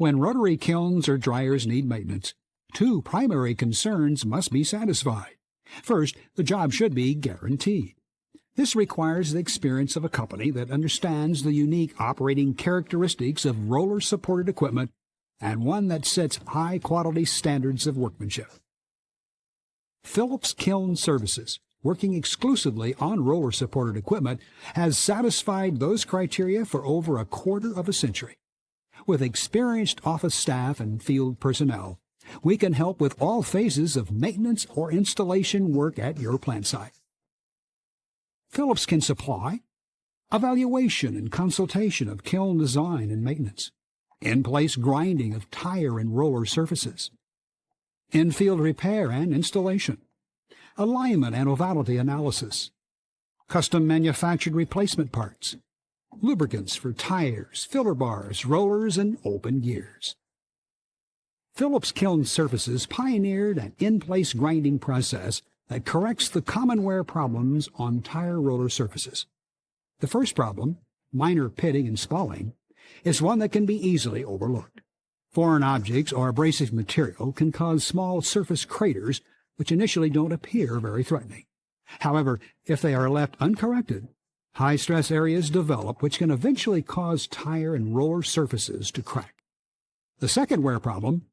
When rotary kilns or dryers need maintenance, two primary concerns must be satisfied. First, the job should be guaranteed. This requires the experience of a company that understands the unique operating characteristics of roller-supported equipment and one that sets high-quality standards of workmanship. Phillips Kiln Services, working exclusively on roller-supported equipment, has satisfied those criteria for over a quarter of a century. With experienced office staff and field personnel, we can help with all phases of maintenance or installation work at your plant site. Phillips can supply evaluation and consultation of kiln design and maintenance, in-place grinding of tire and roller surfaces, in-field repair and installation, alignment and ovality analysis, custom manufactured replacement parts, lubricants for tires, filler bars, rollers, and open gears. Phillips Kiln Services pioneered an in-place grinding process that corrects the common wear problems on tire roller surfaces. The first problem, minor pitting and spalling, is one that can be easily overlooked. Foreign objects or abrasive material can cause small surface craters which initially don't appear very threatening. However, if they are left uncorrected, high-stress areas develop which can eventually cause tire and roller surfaces to crack. The second wear problem,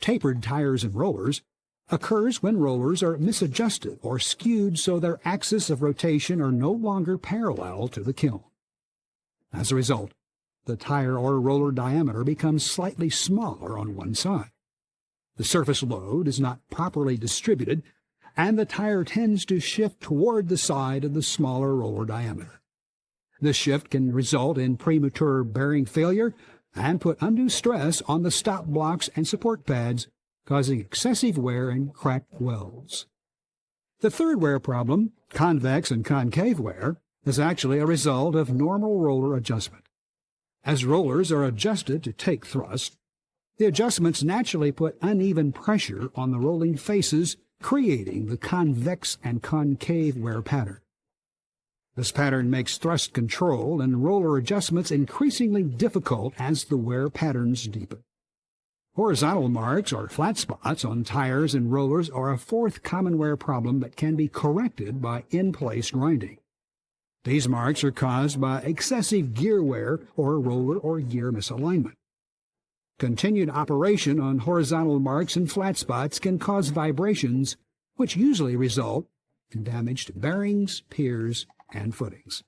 tapered tires and rollers, occurs when rollers are misadjusted or skewed so their axis of rotation are no longer parallel to the kiln. As a result, the tire or roller diameter becomes slightly smaller on one side. The surface load is not properly distributed, and the tire tends to shift toward the side of the smaller roller diameter. This shift can result in premature bearing failure and put undue stress on the stop blocks and support pads, causing excessive wear and cracked welds. The third wear problem, convex and concave wear, is actually a result of normal roller adjustment. As rollers are adjusted to take thrust, the adjustments naturally put uneven pressure on the rolling faces, creating the convex and concave wear pattern. This pattern makes thrust control and roller adjustments increasingly difficult as the wear patterns deepen. Horizontal marks or flat spots on tires and rollers are a fourth common wear problem that can be corrected by in-place grinding. These marks are caused by excessive gear wear or roller or gear misalignment. Continued operation on horizontal marks and flat spots can cause vibrations, which usually result in damage to bearings, piers, and footings.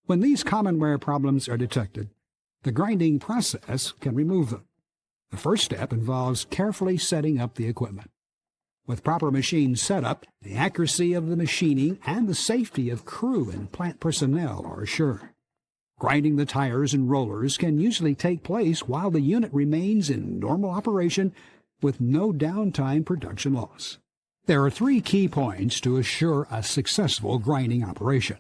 When these common wear problems are detected, the grinding process can remove them. The first step involves carefully setting up the equipment. With proper machine setup, the accuracy of the machining and the safety of crew and plant personnel are assured. Grinding the tires and rollers can usually take place while the unit remains in normal operation with no downtime production loss. There are three key points to assure a successful grinding operation: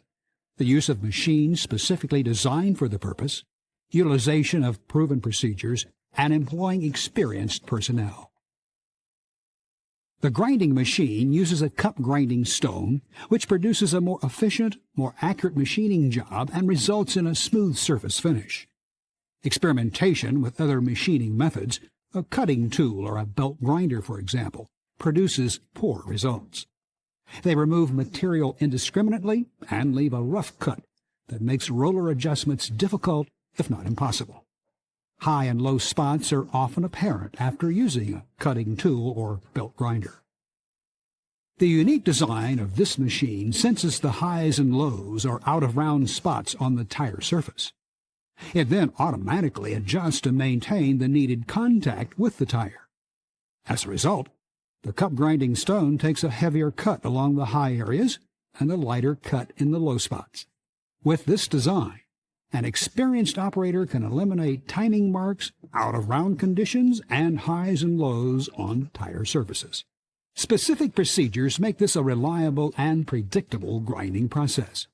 the use of machines specifically designed for the purpose, utilization of proven procedures, and employing experienced personnel. The grinding machine uses a cup grinding stone, which produces a more efficient, more accurate machining job and results in a smooth surface finish. Experimentation with other machining methods, a cutting tool or a belt grinder, for example, produces poor results. They remove material indiscriminately and leave a rough cut that makes roller adjustments difficult, if not impossible. High and low spots are often apparent after using a cutting tool or belt grinder. The unique design of this machine senses the highs and lows or out-of-round spots on the tire surface. It then automatically adjusts to maintain the needed contact with the tire. As a result, the cup grinding stone takes a heavier cut along the high areas and a lighter cut in the low spots. With this design, an experienced operator can eliminate timing marks, out-of-round conditions, and highs and lows on tire surfaces. Specific procedures make this a reliable and predictable grinding process.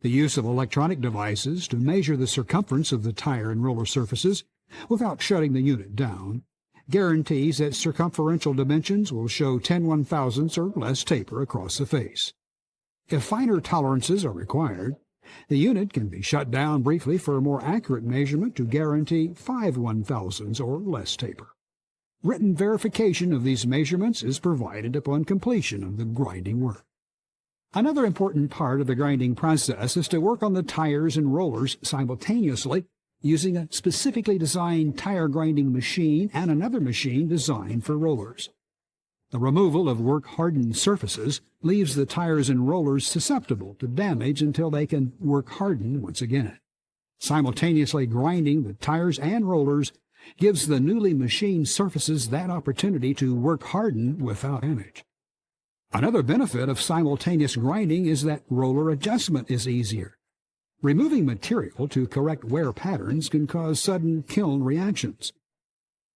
The use of electronic devices to measure the circumference of the tire and roller surfaces without shutting the unit down guarantees that circumferential dimensions will show 10/1000ths or less taper across the face. If finer tolerances are required, The unit can be shut down briefly for a more accurate measurement to guarantee 5/1000ths or less taper. Written verification of these measurements is provided upon completion of the grinding work. Another important part of the grinding process is to work on the tires and rollers simultaneously using a specifically designed tire grinding machine and another machine designed for rollers. The removal of work-hardened surfaces leaves the tires and rollers susceptible to damage until they can work harden once again. Simultaneously grinding the tires and rollers gives the newly machined surfaces that opportunity to work harden without damage. Another benefit of simultaneous grinding is that roller adjustment is easier. Removing material to correct wear patterns can cause sudden kiln reactions.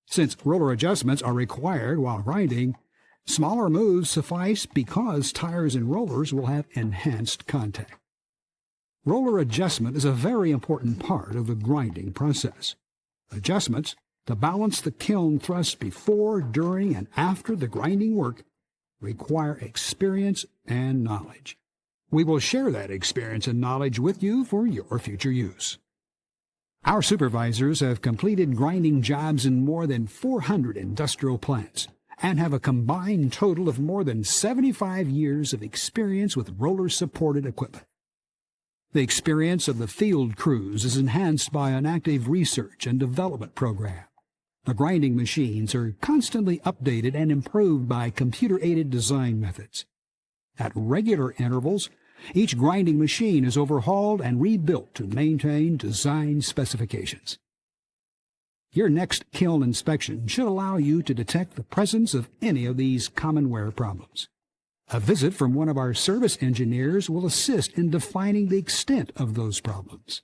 Since roller adjustments are required while grinding, smaller moves suffice because tires and rollers will have enhanced contact. Roller adjustment is a very important part of the grinding process. Adjustments to balance the kiln thrust before, during, and after the grinding work require experience and knowledge. We will share that experience and knowledge with you for your future use. Our supervisors have completed grinding jobs in more than 400 industrial plants and have a combined total of more than 75 years of experience with roller-supported equipment. The experience of the field crews is enhanced by an active research and development program. The grinding machines are constantly updated and improved by computer-aided design methods. At regular intervals, each grinding machine is overhauled and rebuilt to maintain design specifications. Your next kiln inspection should allow you to detect the presence of any of these common wear problems. A visit from one of our service engineers will assist in defining the extent of those problems.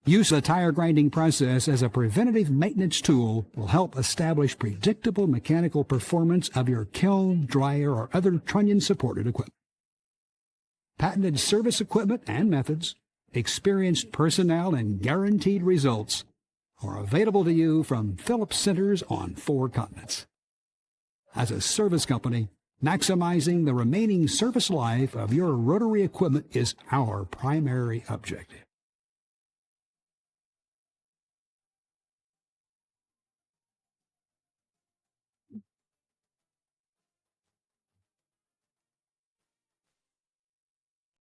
Use the tire grinding process as a preventative maintenance tool will help establish predictable mechanical performance of your kiln, dryer, or other trunnion-supported equipment. Patented service equipment and methods, experienced personnel, and guaranteed results are available to you from Phillips Centers on 4 continents. As a service company, maximizing the remaining service life of your rotary equipment is our primary objective.